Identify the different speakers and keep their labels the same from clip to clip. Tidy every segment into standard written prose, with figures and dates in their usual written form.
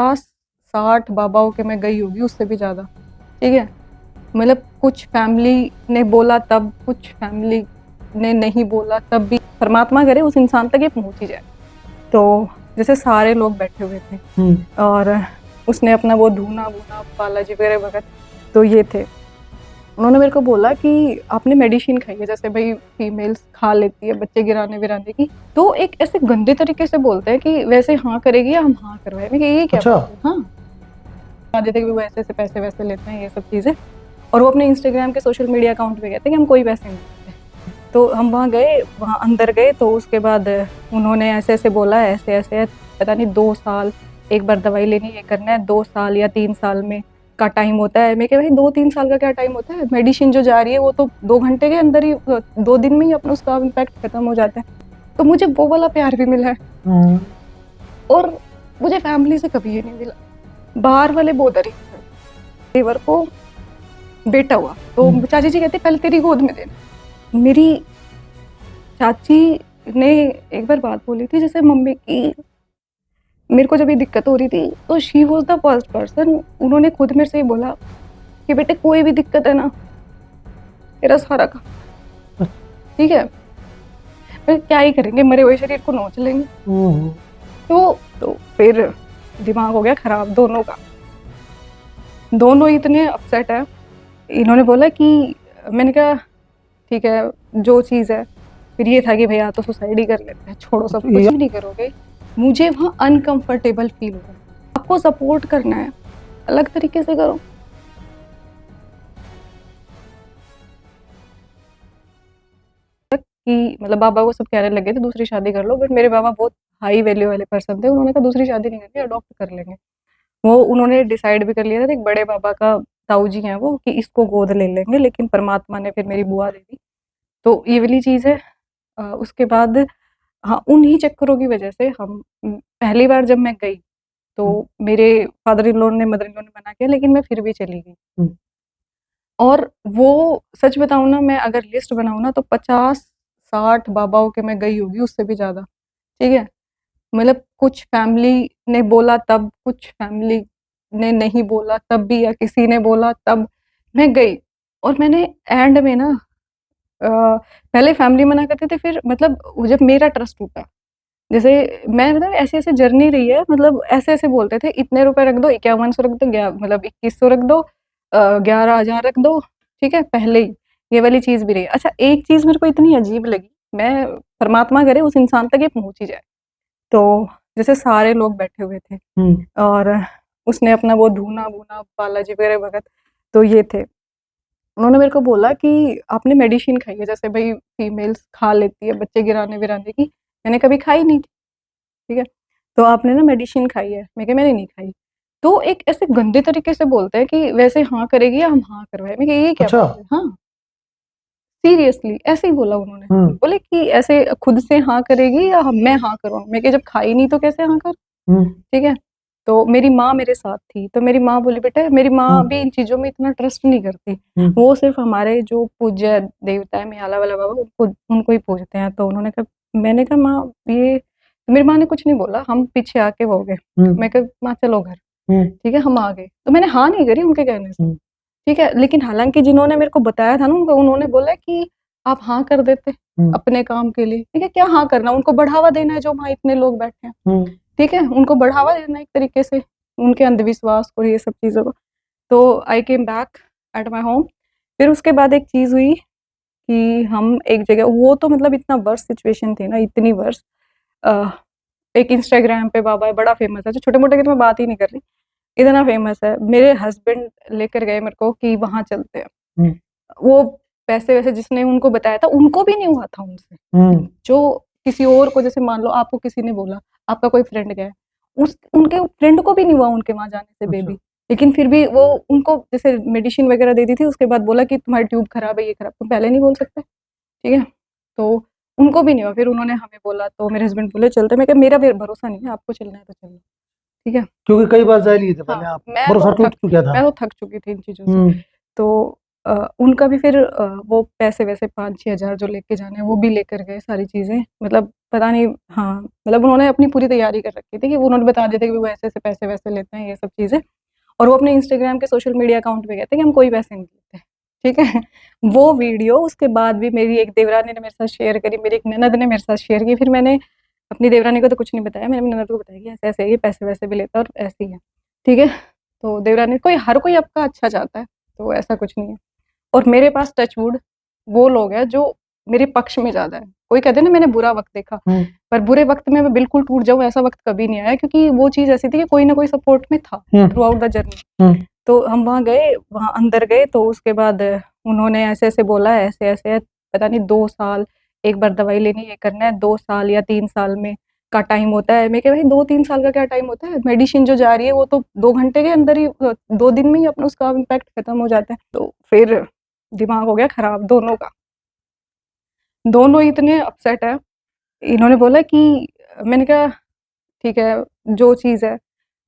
Speaker 1: 50-60 बाबाओं के मैं गई होगी, उससे भी ज़्यादा। ठीक है, मतलब कुछ फैमिली ने बोला तब, कुछ फैमिली ने नहीं बोला तब भी परमात्मा करे उस इंसान तक ये पहुंच ही जाए। तो जैसे सारे लोग बैठे हुए थे और उसने अपना वो धूना वूना बालाजी वगैरह भगत तो ये थे, उन्होंने मेरे को बोला कि आपने मेडिसिन खाई है, जैसे भाई फीमेल्स खा लेती है बच्चे गिराने विराने की, तो एक ऐसे गंदे तरीके से बोलते हैं कि वैसे हाँ करेगी या हम हाँ करवाए। मैं ये क्या
Speaker 2: अच्छा।
Speaker 1: बात है? हाँ, बता देते कि वो ऐसे ऐसे पैसे वैसे लेते हैं, ये सब चीज़ें। और वो अपने इंस्टाग्राम के सोशल मीडिया अकाउंट पे कहते हैं कि हम कोई पैसे नहीं लेते। तो हम वहाँ गए, वहाँ अंदर गए, तो उसके बाद उन्होंने ऐसे ऐसे बोला, ऐसे ऐसे पता नहीं 2 साल एक बार दवाई लेनी, ये करना है, 2 साल या 3 साल में का टाइम होता है। मैं कह भाई 2-3 साल का क्या टाइम होता है, मेडिसिन जो जा रही है वो तो 2 घंटे के अंदर ही 2 दिन में ही अपना उसका इम्पैक्ट खत्म हो जाता है। तो मुझे वो वाला प्यार भी मिला है और मुझे फैमिली से कभी ये नहीं मिला। बाहर वाले बहुत अरीब थे। देवर को बेटा हुआ तो चाची जी कहते पहले तेरी गोद में देना। मेरी चाची ने एक बार बात बोली थी जैसे मम्मी की, मेरे को जब ये दिक्कत हो रही थी तो she was the first person, उन्होंने खुद मेरे से ही बोला कि बेटे कोई भी दिक्कत है ना, तेरा सहारा का, ठीक है, फिर क्या ही करेंगे, मरे हुए शरीर को नोच लेंगे। तो फिर दिमाग हो गया खराब दोनों का, दोनों इतने अपसेट है। इन्होंने बोला कि, मैंने कहा ठीक है जो चीज़ है, फिर ये था कि भैया तो सुसाइड ही कर लेते हैं, छोड़ो सब कुछ भी नहीं करोगे। मुझे वहाँ अनकंफर्टेबल फील हुआ। आपको सपोर्ट करना है अलग तरीके से करो। कि मतलब बाबा को सब कहने लगे थे दूसरी शादी कर लो, बट मेरे बाबा बहुत हाई वैल्यू वाले पर्सन थे, उन्होंने कहा दूसरी शादी नहीं करनी, अडॉप्ट कर लेंगे। वो उन्होंने डिसाइड भी कर लिया था, एक बड़े बाबा का ताऊ जी हैं वो, कि इसको गोद ले लेंगे, लेकिन परमात्मा ने फिर मेरी बुआ दे दी। तो ये वाली चीज़ है। उसके बाद हाँ, उन्हीं चक्करों की वजह से हम पहली बार जब मैं गई तो मेरे फादर इन लॉ ने मदर इन लॉ ने मना किया, लेकिन मैं फिर भी चली गई। और वो सच बताऊँ ना, मैं अगर लिस्ट बनाऊँ ना तो 50-60 बाबाओं के मैं गई होगी, उससे भी ज़्यादा। ठीक है, मतलब कुछ फैमिली ने बोला तब, कुछ फैमिली ने नहीं बोला तब भी, या किसी ने बोला तब मैं गई। और मैंने एंड में ना पहले फैमिली मना करती थी, फिर मतलब जब मेरा ट्रस्ट टूटा, जैसे मैं मतलब ऐसे-ऐसे जर्नी रही है, मतलब ऐसे-ऐसे बोलते थे इतने रुपए रख दो, 5100 रख दो, मतलब 2100 रख दो, 11,000 रख दो, ठीक है, पहले ही ये वाली चीज़ भी रही है। अच्छा, एक चीज़ मेरे को इतनी अजीब लगी, मैं परमात्मा करे उस इंसान तक ये पहुँच ही जाए। तो जैसे सारे लोग बैठे हुए थे और उसने अपना वो धूना-वूना बालाजी वगैरह भगत तो ये थे, उन्होंने मेरे को बोला कि आपने मेडिसिन खाई है, जैसे भाई फीमेल्स खा लेती है बच्चे गिराने विराने की, मैंने कभी खाई नहीं थी। ठीक है, तो आपने ना मेडिसिन खाई है, मैं कहा मैंने नहीं खाई। तो एक ऐसे गंदे तरीके से बोलते हैं कि वैसे हाँ करेगी या हम हाँ करवाए। मैं कहा ये क्या बात है? हाँ, सीरियसली ऐसे ही बोला उन्होंने। बोले कि ऐसे खुद से हाँ करेगी या मैं हाँ करवाऊँ? मैं कहा जब खाई नहीं तो कैसे हाँ कर। ठीक है, तो मेरी माँ मेरे साथ थी, तो मेरी माँ बोली बेटा, मेरी माँ भी इन चीज़ों में इतना ट्रस्ट नहीं करती। वो सिर्फ़ हमारे जो पूज्य देवता है मियाला वाला बाबा, उनको ही पूजते हैं। तो उन्होंने कहा, मैंने कहा माँ ये, तो मेरी माँ ने कुछ नहीं बोला, हम पीछे आके वो हो गए। मैं कहा माँ चलो घर, ठीक है, हम आ गए। तो मैंने हाँ नहीं करी उनके कहने से, ठीक है, लेकिन हालाँकि जिन्होंने मेरे को बताया था ना, उन्होंने बोला कि आप हाँ कर देते अपने काम के लिए। ठीक है, क्या हाँ करना, उनको बढ़ावा देना है जो वहाँ इतने लोग बैठे हैं। ठीक है, उनको बढ़ावा देना एक तरीके से, उनके अंधविश्वास और ये सब चीज़ों को। तो I came back at my home. फिर उसके बाद एक चीज़ हुई कि हम एक जगह, वो तो मतलब इतना वर्स्ट सिचुएशन थी ना, इतनी वर्स्ट। एक इंस्टाग्राम पे बाबा है, बड़ा फेमस है, जो छोटे-मोटे की तो मैं बात ही नहीं कर रही, इतना फेमस है। मेरे हस्बैंड लेकर गए मेरे को कि वहाँ चलते हैं। वो पैसे-वैसे जिसने उनको बताया था, उनको भी नहीं हुआ था उनसे। जो किसी और को, जैसे मान लो आपको किसी ने बोला, आपका कोई फ्रेंड गया है, उनके फ्रेंड को भी नहीं हुआ उनके वहाँ जाने से बेबी, लेकिन फिर भी वो उनको जैसे मेडिसिन वगैरह दे दी थी, उसके बाद बोला कि तुम्हारी ट्यूब खराब है, ये खराब, तुम पहले नहीं बोल सकते, ठीक है? तो उनको भी नहीं हुआ, फिर उन्होंने हमें बोला, तो मेरे हस्बैंड बोले चलते, मैं कहा मेरा भी भरोसा नहीं है, आपको चलना है तो चलो, ठीक है?
Speaker 2: क्योंकि कई बार जा लिए थे पहले
Speaker 1: हाँ,
Speaker 2: आप, भरोसा टूट चुका था।
Speaker 1: मैं तो थक चुकी थी इन चीज़ों से। तो उनका भी फिर वो पैसे-वैसे 5-6 हज़ार जो लेके जाने हैं, वो भी लेकर गए सारी चीज़ें। मतलब पता नहीं, हाँ, मतलब उन्होंने अपनी पूरी तैयारी कर रखी थी कि वो उन्होंने बता दिया था कि वो ऐसे-ऐसे पैसे-वैसे लेते हैं, ये सब चीज़ें। और वो अपने इंस्टाग्राम के सोशल मीडिया अकाउंट पे कहते हैं कि हम कोई पैसे नहीं लेते, ठीक है? वो वीडियो उसके बाद भी मेरी एक देवरानी ने मेरे साथ शेयर करी, मेरी एक ननद ने मेरे साथ शेयर की, फिर मैंने अपनी देवरानी को तो कुछ नहीं बताया, मैंने अपनी ननद को बताया कि ऐसे-ऐसे है, ये पैसे-वैसे भी लेता है और ऐसे ही है, ठीक है? तो देवरानी, हर कोई आपका अच्छा चाहता है, तो ऐसा कुछ नहीं है। और मेरे पास टच वुड वो लोग हैं जो मेरे पक्ष में ज़्यादा है। कोई कहते हैं ना मैंने बुरा वक़्त देखा, पर बुरे वक़्त में मैं बिल्कुल टूट जाऊँ ऐसा वक़्त कभी नहीं आया, क्योंकि वो चीज़ ऐसी थी कि कोई ना कोई सपोर्ट में था थ्रू आउट द जर्नी। तो हम वहाँ गए, वहाँ अंदर गए, तो उसके बाद उन्होंने ऐसे-ऐसे बोला, ऐसे-ऐसे है, पता नहीं 2 साल एक बार दवाई लेनी है, ये करना है, 2 साल या 3 साल में का टाइम होता है। मैं कहा भाई 2-3 साल का क्या टाइम होता है? मेडिसिन जो जा रही है वो तो 2 घंटे के अंदर ही 2 दिन में ही अपना उसका इम्पैक्ट खत्म हो जाता है। तो फिर दिमाग हो गया खराब दोनों का। दोनों इतने अपसेट हैं। इन्होंने बोला कि मैंने कहा ठीक है, जो चीज़ है।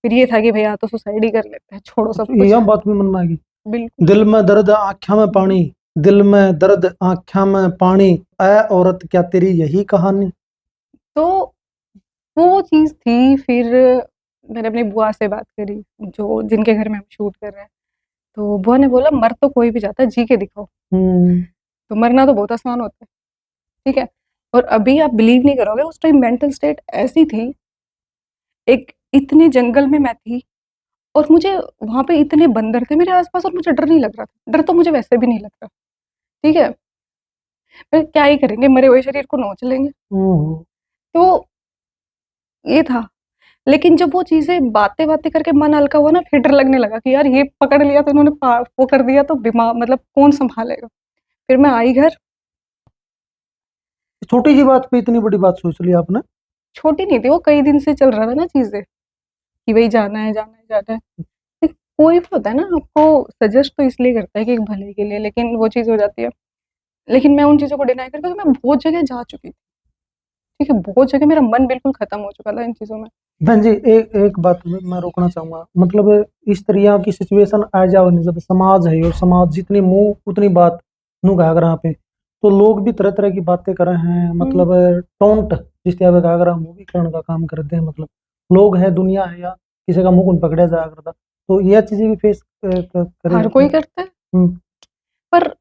Speaker 1: फिर ये था कि भैया तो सुसाइड ही कर लेते हैं, छोड़ो सब कुछ।
Speaker 2: यह बात भी मन में आ गई।
Speaker 1: बिल्कुल।
Speaker 2: दिल में दर्द आँखों में पानी, दिल में दर्द आँखों में पानी, ऐ औरत क्या तेरी यही कहानी?
Speaker 1: तो वो चीज़ थी, फिर मैंने अपनी बुआ से बात करी, जो जिनके घर में हम शूट कर रहे हैं। तो बुआ ने बोला मर तो कोई भी जाता है, जी के दिखाओ। तो मरना तो बहुत आसान होता है, ठीक है? और अभी आप बिलीव नहीं करोगे, उस टाइम मेंटल स्टेट ऐसी थी, एक इतने जंगल में मैं थी और मुझे वहाँ पे इतने बंदर थे मेरे आस-पास और मुझे डर नहीं लग रहा था। डर तो मुझे वैसे भी नहीं लगता, ठीक है? पर क्या ही करेंगे, मरे हुए शरीर को नोच लेंगे। तो ये था। लेकिन जब वो चीज़ें बातें-वातें करके मन हल्का हुआ ना, फिर डर लगने लगा कि यार ये पकड़ लिया तो इन्होंने वो कर दिया तो मतलब कौन सँभालेगा? फिर मैं आई घर।
Speaker 2: छोटी सी बात पे इतनी बड़ी बात सोच ली आपने।
Speaker 1: छोटी नहीं थी वो, कई दिन से चल रहा था ना चीज़ें, कि भई जाना है, जाना है, जाना है। देख, कोई भी होता है ना आपको सजेस्ट तो इसलिए करता है कि एक भले के लिए, लेकिन वो चीज़ हो जाती है। लेकिन मैं उन चीज़ों को डिनाई करके मैं बहुत जगह जा चुकी थी, ठीक है? बहुत जगह मेरा मन बिल्कुल खत्म हो चुका था इन चीज़ों में।
Speaker 2: बहन जी, एक एक बात मैं रोकना चाहूंगा। मतलब इस तरह की सिचुएशन आ जाओ जब समाज है और समाज जितनी मुंह उतनी बात नु कहा करा पे, तो लोग भी तरह तरह की बातें कर रहे हैं। मतलब टोंट जिस तरह कहा करा मुंह का काम करते हैं। मतलब लोग है, दुनिया है, या किसी का मुंह कौन पकड़ा जाया करता, तो यह चीजें भी फेस करे
Speaker 1: हर कोई
Speaker 2: आपने?
Speaker 1: करता है, पर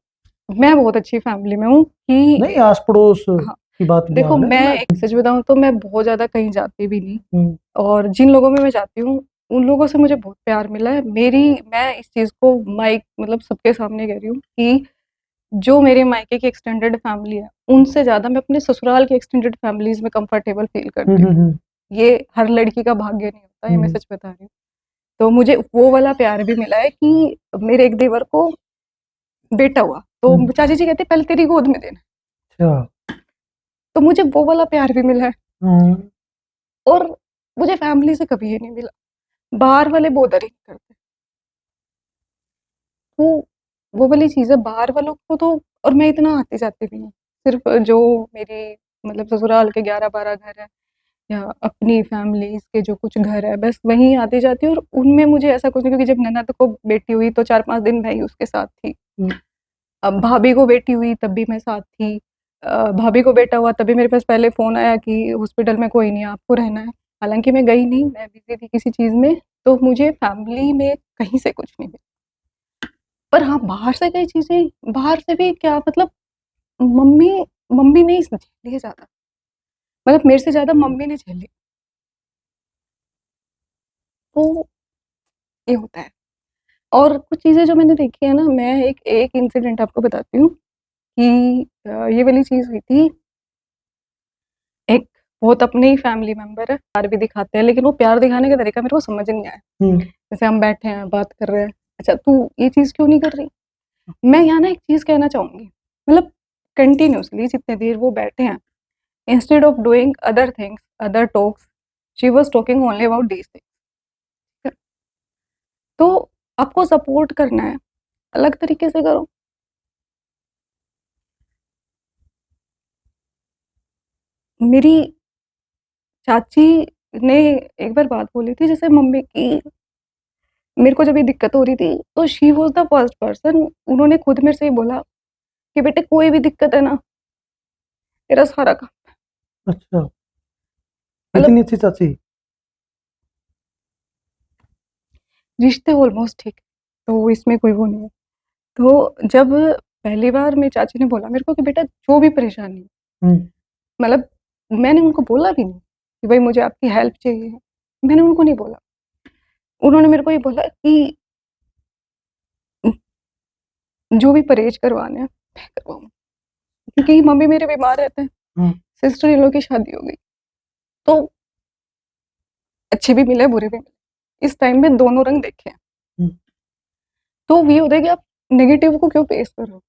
Speaker 1: मैं बहुत अच्छी फैमिली में हूँ कि
Speaker 2: नहीं, आस पड़ोस
Speaker 1: हाँ,
Speaker 2: की बात किया
Speaker 1: देखो
Speaker 2: मैंने
Speaker 1: मैं
Speaker 2: मैं।
Speaker 1: एक सच बताऊँ तो मैं बहुत ज़्यादा कहीं जाती भी नहीं,
Speaker 2: हम्म,
Speaker 1: और जिन लोगों में मैं जाती हूँ, उन लोगों से मुझे बहुत प्यार मिला है। मैं इस चीज़ को माइक मतलब सबके सामने कह रही हूँ कि जो मेरे मायके की एक्सटेंडेड फैमिली है, उनसे ज़्यादा मैं अपने ससुराल की एक्सटेंडेड फैमिलीज़ में कंफर्टेबल फ़ील करती हूँ। ये हर लड़की का भाग्य नहीं होता, ये मैं
Speaker 2: हम्म,
Speaker 1: सच बता रही हूँ। तो मुझे वो वाला प्यार भी मिला है कि मेरे एक देवर को बेटा हुआ, तो चाची जी कहते पहले तेरी गोद में देना है,
Speaker 2: अच्छा।
Speaker 1: तो मुझे वो वाला प्यार भी मिला है।
Speaker 2: हाँ,
Speaker 1: और मुझे फैमिली से कभी ये नहीं मिला, बाहर वाले बॉदर ही नहीं करते। तो वो वाली चीज़ है बाहर वालों को तो, और मैं इतना आती-जाती भी नहीं, सिर्फ़ जो मेरी मतलब ससुराल के 11-12 घर हैं या अपनी फैमिलीज़ के जो कुछ घर है, बस वहीं आती-जाती हूँ, और उनमें मुझे ऐसा कुछ नहीं, क्योंकि जब ननद को बेटी हुई तो 4-5 दिन मैं ही उसके साथ थी। अब भाभी को बेटी हुई तब भी मैं साथ थी। भाभी को बेटा हुआ तभी मेरे पास पहले फ़ोन आया कि हॉस्पिटल में कोई नहीं है, आपको रहना है। हालाँकि मैं गई नहीं, मैं बिज़ी थी किसी चीज़ में, तो मुझे फैमिली में कहीं से कुछ नहीं मिला। पर हाँ, बाहर से कई चीज़ें, बाहर से भी क्या मतलब, मम्मी मम्मी ने झेली है ज़्यादा, मतलब मेरे से ज़्यादा मम्मी ने झेली। तो ये होता है। और कुछ चीज़ें जो मैंने देखी है ना, मैं एक एक इंसिडेंट आपको बताती हूँ कि ये वाली चीज़ हुई थी। एक बहुत अपने ही फैमिली मेंबर है, प्यार भी दिखाते हैं, लेकिन वो प्यार दिखाने का तरीका मेरे को समझ नहीं आया। जैसे हम बैठे हैं, बात कर रहे हैं, अच्छा तू ये चीज़ क्यों नहीं कर रही? मैं यहाँ ना एक चीज़ कहना चाहूँगी, मतलब कंटिन्यूअसली जितने देर वो बैठे हैं, instead of doing other things, other talks, she was talking only about these things. तो आपको सपोर्ट करना है, अलग तरीके से करो। मेरी चाची ने एक बार बात बोली थी जैसे मम्मी की, मेरे को जब ये दिक्कत हो रही थी तो she was the first person, उन्होंने खुद मेरे से ये बोला कि बेटे कोई भी दिक्कत है ना, तेरा सारा काम,
Speaker 2: अच्छा,
Speaker 1: मतलब
Speaker 2: इतनी अच्छी चाची।
Speaker 1: रिश्ते ऑलमोस्ट ठीक है, तो इसमें कोई वो नहीं है। तो जब पहली बार मेरी चाची ने बोला मेरे को कि बेटा जो भी परेशानी है,
Speaker 2: हम्म।
Speaker 1: मतलब मैंने उनको बोला भी नहीं कि भाई मुझे आपकी हेल्प चाहिए, मैंने उनको नहीं बोला। उन्होंने मेरे को ये बोला कि जो भी परहेज करवाने हैं मैं करवाऊँ, क्योंकि मम्मी मेरे बीमार रहते हैं,
Speaker 2: हम्म।
Speaker 1: सिस्टर इन लॉ की शादी हो गई, तो अच्छे भी मिले बुरे भी मिले, इस टाइम में दोनों रंग देखे हैं।
Speaker 2: हम्म।
Speaker 1: तो ये होता है कि आप नेगेटिव को क्यों फेस कर रहे हो,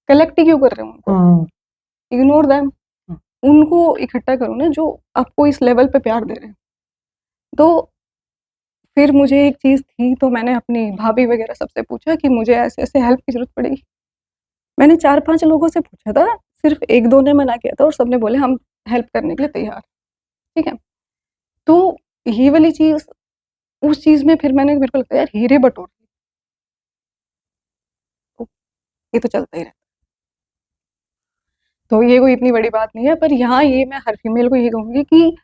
Speaker 1: कलेक्ट ही क्यों कर रहे हो उनको,
Speaker 2: हाँ।
Speaker 1: इग्नोर दैम, उनको इकट्ठा करो ना जो आपको इस लेवल पे प्यार दे रहे हैं। तो फिर मुझे एक चीज़ थी, तो मैंने अपनी भाभी वगैरह सबसे पूछा कि मुझे ऐसे-ऐसे हेल्प की ज़रूरत पड़ेगी। मैंने 4-5 लोगों से पूछा था, सिर्फ़ 1-2 ने मना किया था और सबने बोले हम हेल्प करने के लिए तैयार हैं, ठीक है? तो ये वाली चीज़, उस चीज़ में फिर मेरे को लगता है यार हीरे बटोर, तो ये तो चलता ही रहता है। तो ये कोई इतनी बड़ी बात नहीं है, पर यहाँ ये मैं हर फीमेल को ये कहूँगी कि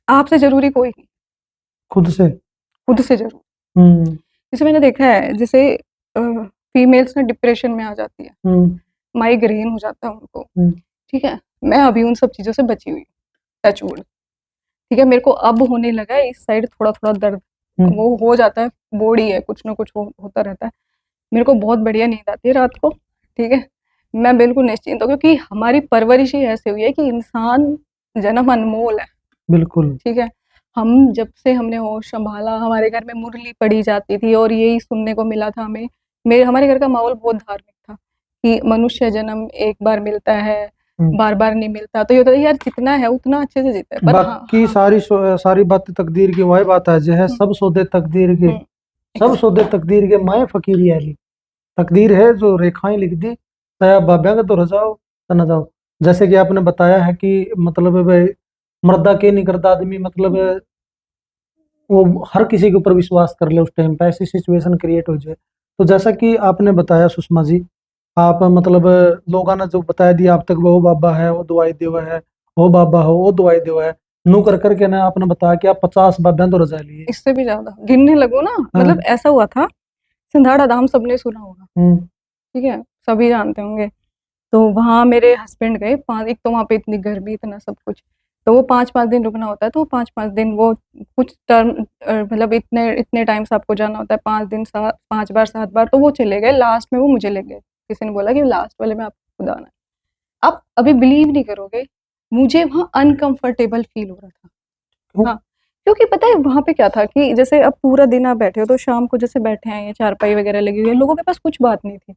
Speaker 1: आपसे ज़रूरी कोई नहीं,
Speaker 2: खुद से।
Speaker 1: खुद से ज़रूर।
Speaker 2: हम्म।
Speaker 1: जैसे मैंने देखा है, जैसे फीमेल्स ना डिप्रेशन में आ जाती है,
Speaker 2: हम्म।
Speaker 1: माइग्रेन हो जाता है उनको,
Speaker 2: हम्म।
Speaker 1: ठीक है? मैं अभी उन सब चीज़ों से बची हुई हूँ, टच वुड, ठीक है? मेरे को अब होने लगा है इस साइड थोड़ा-थोड़ा दर्द,
Speaker 2: हम्म।
Speaker 1: वो हो जाता है, बॉडी है, कुछ ना कुछ होता रहता है। मेरे को बहुत बढ़िया नींद आती है रात को, ठीक है? मैं बिल्कुल निश्चिंत हूँ, क्योंकि हमारी परवरिश ही ऐसी हुई है कि इंसान जन्म अनमोल है,
Speaker 2: बिल्कुल।
Speaker 1: ठीक है? हम जब से हमने होश संभाला, हमारे घर में मुरली पढ़ी जाती थी और यही सुनने को मिला था हमें। हमारे घर का माहौल बहुत धार्मिक था कि मनुष्य जन्म एक बार मिलता है,
Speaker 2: हम्म।
Speaker 1: बार-बार नहीं मिलता। तो ये होता है यार जितना है उतना अच्छे से जीते। पर हाँ,
Speaker 2: बाकी सारी बातें तकदीर की, वही बात है जो है,
Speaker 1: हुँ,
Speaker 2: सब सौदे तकदीर के,
Speaker 1: हुँ,
Speaker 2: सब
Speaker 1: एग्ज़ैक्ट
Speaker 2: सौदे तकदीर के, मैं फकीर याली। तकदीर है जो रेखाएं लिख दी, तया बाब्या का तो रजाओ त न जाओ। जैसे कि आपने बताया है कि मतलब भाई, मर्दा के नहीं करता आदमी, मतलब
Speaker 1: हुँ,
Speaker 2: वो हर किसी के ऊपर विश्वास कर ले उस टाइम पे, ऐसी सिचुएशन क्रिएट हो जाए। तो जैसा कि आपने बताया सुषमा जी, आप मतलब लोगों ने जो बताया दिया आप तक, वो बाबा है वो दवाई देवा है, वो बाबा हो वो दवाई देवा है, नू कर करके ना आपने बताया कि आप 50 बाब्या तो रजा लिए।
Speaker 1: इससे भी ज़्यादा गिनने लगो ना, मतलब
Speaker 2: हाँ।
Speaker 1: ऐसा हुआ था, सिंधाड़ा धाम सबने सुना होगा,
Speaker 2: हम्म।
Speaker 1: ठीक है? सभी जानते होंगे। तो वहाँ मेरे हस्बैंड गए, 5 एक तो वहाँ पे इतनी गर्मी, इतना सब कुछ, तो वो 5-5 दिन रुकना होता है, तो 5-5 दिन वो कुछ टर्म मतलब इतने इतने टाइम से आपको जाना होता है, 5 दिन 5 बार 7 बार, तो वो चले गए, लास्ट में वो मुझे ले गए। किसी ने बोला कि लास्ट वाले में आपको खुद आना है। आप अभी बिलीव नहीं करोगे, मुझे वहाँ अनकंफर्टेबल फ़ील हो रहा था।
Speaker 2: क्यों?
Speaker 1: हाँ, क्योंकि पता है वहाँ पे क्या था कि जैसे अब पूरा दिन आप बैठे हो, तो शाम को जैसे बैठे हैं, ये चारपाई वगैरह लगी हुई है, लोगों के पास कुछ बात नहीं थी।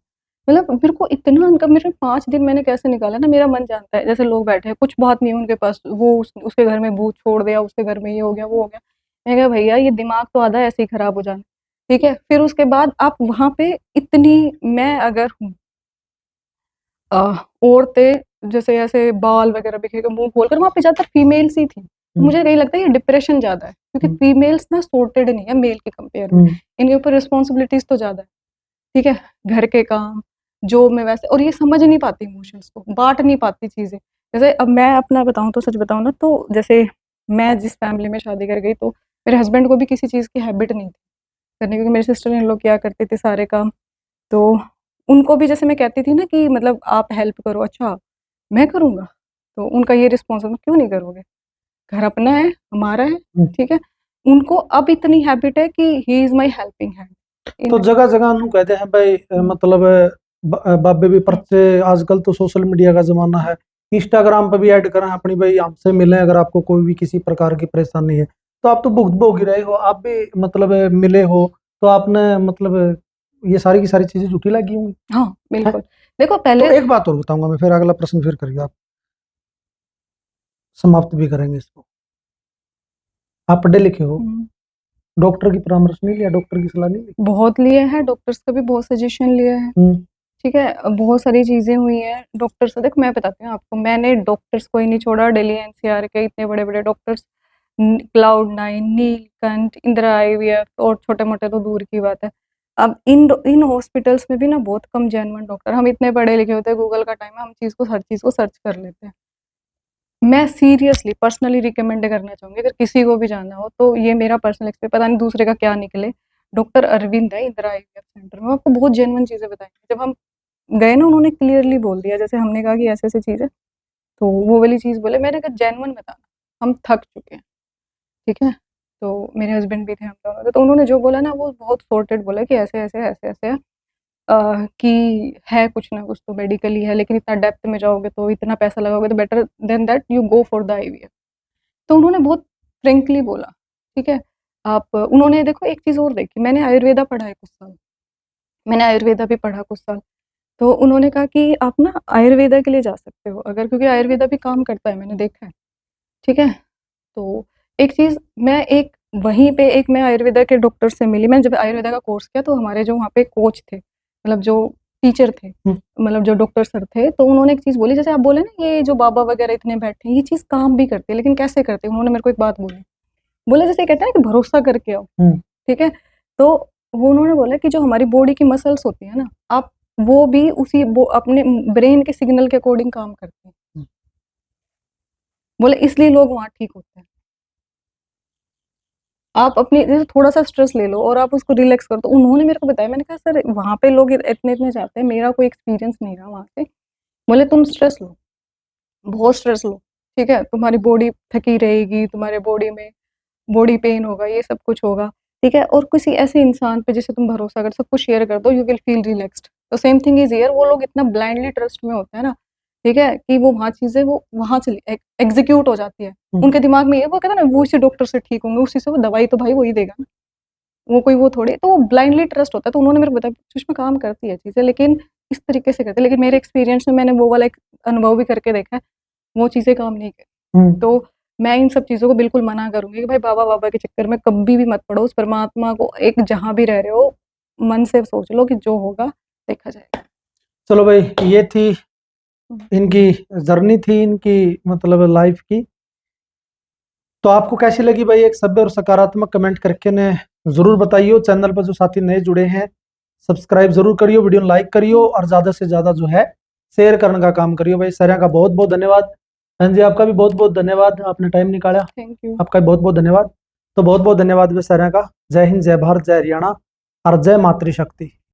Speaker 1: मतलब मेरे को इतना मेरे 5 दिन मैंने कैसे निकाला ना, मेरा मन जानता है। जैसे लोग बैठे हैं, कुछ बात नहीं है उनके पास, वो उसके घर में भूत छोड़ दिया, उसके घर में ये हो गया, वो हो गया। मैंने कहा भैया ये दिमाग तो आधा ऐसे ही खराब हो जाना, ठीक है? फिर उसके बाद आप वहाँ पे इतनी, मैं अगर औरतें जैसे ऐसे बाल वगैरह बिखेर मुँह खोलकर, वहाँ पे ज़्यादातर फीमेल्स ही थी। तो
Speaker 2: हम्म।
Speaker 1: मुझे यही लगता है ये डिप्रेशन ज़्यादा है, क्योंकि
Speaker 2: हम्म।
Speaker 1: फीमेल्स ना सॉर्टेड नहीं है मेल के कंपेयर में।
Speaker 2: हम्म।
Speaker 1: इनके ऊपर रिस्पॉन्सिबिलिटीज़ तो ज़्यादा है, ठीक है? घर के काम, जॉब में वैसे, और ये समझ नहीं पाती इमोशंस को, बाँट नहीं पाती चीज़ें। जैसे अब मैं अपना बताऊँ तो, सच बताऊँ ना, तो जैसे मैं जिस फैमिली में शादी कर गई, तो मेरे हस्बैंड को भी किसी चीज़ की हैबिट नहीं थी करने, क्योंकि मेरे सिस्टर इन लॉ किया करते थे सारे काम। तो उनको भी जैसे मैं कहती थी ना कि मतलब आप हेल्प करो, अच्छा मैं करूँगा? तो उनका ये रिस्पॉन्स होता, क्यों नहीं करोगे? घर अपना है, हमारा है,
Speaker 2: हम्म।
Speaker 1: ठीक है? उनको अब इतनी हैबिट है कि he is my helping hand
Speaker 2: तो
Speaker 1: इन।
Speaker 2: जगह जगह नू कहते हैं भाई,
Speaker 1: हुँ,
Speaker 2: मतलब बाबे भी
Speaker 1: हुँ,
Speaker 2: परचे, आजकल तो सोशल मीडिया का जमाना है, इंस्टाग्राम पे भी ऐड करें अपनी भाई, हमसे मिलें अगर आपको कोई भी किसी प्रकार की परेशानी है। तो आप तो भुगत भोग ही रहे हो, आप भी मतलब मिले हो, तो आपने मतलब ये सारी की सारी चीजें झूठी लगी होंगी।
Speaker 1: हाँ,
Speaker 2: हैं?
Speaker 1: बिल्कुल। देखो
Speaker 2: तो
Speaker 1: पहले,
Speaker 2: एक बात और बताऊंगा मैं, फिर अगला प्रश्न फिर करिए आप, समाप्त भी करेंगे इसको। आप पढ़े लिखे हो,
Speaker 1: हुँ,
Speaker 2: डॉक्टर की परामर्श नहीं लिया, डॉक्टर की सलाह नहीं ली?
Speaker 1: बहुत लिए हैं, डॉक्टर्स का भी बहुत सजेशन लिया है,
Speaker 2: हम्म।
Speaker 1: ठीक है? बहुत सारी चीज़ें हुई हैं, डॉक्टर से देखो मैं बताती हूँ आपको, मैंने डॉक्टर्स को ही नहीं छोड़ा, दिल्ली एनसीआर के इतने बड़े-बड़े doctors, Cloud9, Neelkanth, Indira IVF और छोटे-मोटे तो दूर की बात है। अब इन हॉस्पिटल्स में भी ना बहुत कम जेन्युइन डॉक्टर, हम इतने पढ़े लिखे होते हैं, गूगल का टाइम है, हर चीज़ को सर्च कर लेते हैं। मैं सीरियसली पर्सनली रिकमेंड करना चाहूँगी, अगर किसी को भी जाना हो तो ये मेरा पर्सनल एक्सपीरियंस, पता नहीं दूसरे का क्या निकले। डॉक्टर अरविंद है इंदिरा आईवीएफ सेंटर में, वो आपको बहुत जेन्युइन चीज़ें बताएँगे। जब हम गए ना, उन्होंने क्लियरली बोल दिया, जैसे हमने कहा कि ऐसे-ऐसे चीज़ है, तो वो वाली चीज़ बोले। मैंने कहा जेन्युइन बताना, हम थक चुके हैं, ठीक है? तो मेरे हस्बैंड भी थे, हम दोनों थे, तो उन्होंने जो बोला ना वो बहुत सॉर्टेड बोला कि ऐसे-ऐसे, ऐसे-ऐसे है। कि है कुछ ना कुछ तो मेडिकली है, लेकिन इतना डेप्थ में जाओगे तो इतना पैसा लगाओगे, तो better than that you go for the IVF. तो उन्होंने बहुत फ्रैंकली बोला, ठीक है? आप उन्होंने देखो एक चीज़ और देखी, मैंने आयुर्वेदा पढ़ा है कुछ साल, मैंने आयुर्वेदा भी पढ़ा कुछ साल, तो उन्होंने कहा कि आप ना आयुर्वेदा के लिए जा सकते हो अगर, क्योंकि आयुर्वेदा भी काम करता है, मैंने देखा है, ठीक है? तो एक चीज़ मैं एक वहीं पे एक मैं आयुर्वेदा के डॉक्टर से मिली, मैंने जब आयुर्वेदा का कोर्स किया तो हमारे जो वहाँ पे कोच थे, मतलब जो टीचर थे,
Speaker 2: हुँ।
Speaker 1: मतलब जो डॉक्टर सर थे, तो उन्होंने एक चीज़ बोली, जैसे आप बोले ना ये जो बाबा वगैरह इतने बैठे हैं, ये चीज़ काम भी करती है, लेकिन कैसे करते हैं? उन्होंने मेरे को एक बात बोली, बोले जैसे कहते हैं ना कि भरोसा करके आओ,
Speaker 2: हुँ।
Speaker 1: ठीक है? तो वो उन्होंने बोला कि जो हमारी बॉडी की मसल्स होती है ना, आप वो भी उसी वो अपने ब्रेन के सिग्नल के अकॉर्डिंग काम करती हैं।
Speaker 2: हुँ।
Speaker 1: बोले इसलिए लोग वहाँ ठीक होते हैं। आप अपनी जैसे थोड़ा-सा स्ट्रेस ले लो और आप उसको रिलैक्स करो, तो उन्होंने मेरे को बताया, मैंने कहा सर वहाँ पे लोग इतने-इतने जाते हैं, मेरा कोई एक्सपीरियंस नहीं रहा वहाँ पे। बोले तुम स्ट्रेस लो, बहुत स्ट्रेस लो, ठीक है? तुम्हारी बॉडी थकी रहेगी, तुम्हारे बॉडी में बॉडी पेन होगा, ये सब कुछ होगा, ठीक है? और किसी ऐसे इंसान पे जिसे तुम भरोसा कर, सब कुछ शेयर कर दो, यू विल फील रिलैक्स्ड। तो सेम थिंग इज़ हियर, वो लोग इतना ब्लाइंडली ट्रस्ट में होते हैं ना, ठीक है? कि वो वहाँ चीज़ें वो वहाँ चली एग्ज़ीक्यूट हो जाती है।
Speaker 2: हुँ।
Speaker 1: उनके दिमाग में ये वो कहते हैं ना, वो इसी डॉक्टर से ठीक होंगे, उसी से, वो दवाई तो भाई वही देगा ना। वो कोई वो थोड़ी, तो वो ब्लाइंडली ट्रस्ट होता है। तो उन्होंने मेरे को बताया सुषमा काम करती है चीज़ें, लेकिन इस तरीके से करती है, लेकिन मेरे एक्सपीरियंस में मैंने वो वाला एक अनुभव भी करके देखा है, वो चीज़ें काम नहीं करती।
Speaker 2: हुँ।
Speaker 1: तो मैं इन सब चीज़ों को बिल्कुल मना करूँगी कि भाई बाबा-वाबा के चक्कर में कभी भी मत पड़ो। उस परमात्मा को एक जहाँ भी रह रहे हो, मन से सोच लो कि जो होगा देखा जाएगा।
Speaker 2: चलो भाई, ये थी
Speaker 1: हुँ।
Speaker 2: इनकी जर्नी थी इनकी, मतलब लाइफ की। तो आपको कैसी लगी भाई? एक सभ्य और सकारात्मक कमेंट करके ने ज़रूर बताइए। चैनल पर जो साथी नए जुड़े हैं, सब्सक्राइब ज़रूर करियो, वीडियो लाइक करियो और ज़्यादा से ज़्यादा जो है शेयर करने का काम करियो भाई। सर का बहुत-बहुत धन्यवाद। बहन जी आपका भी बहुत-बहुत धन्यवाद, आपने टाइम निकाला।
Speaker 1: Thank you.
Speaker 2: आपका भी बहुत-बहुत धन्यवाद। तो बहुत-बहुत धन्यवाद भाई सर का। जय हिंद, जय भारत, जय हरियाणा और जय मातृशक्ति।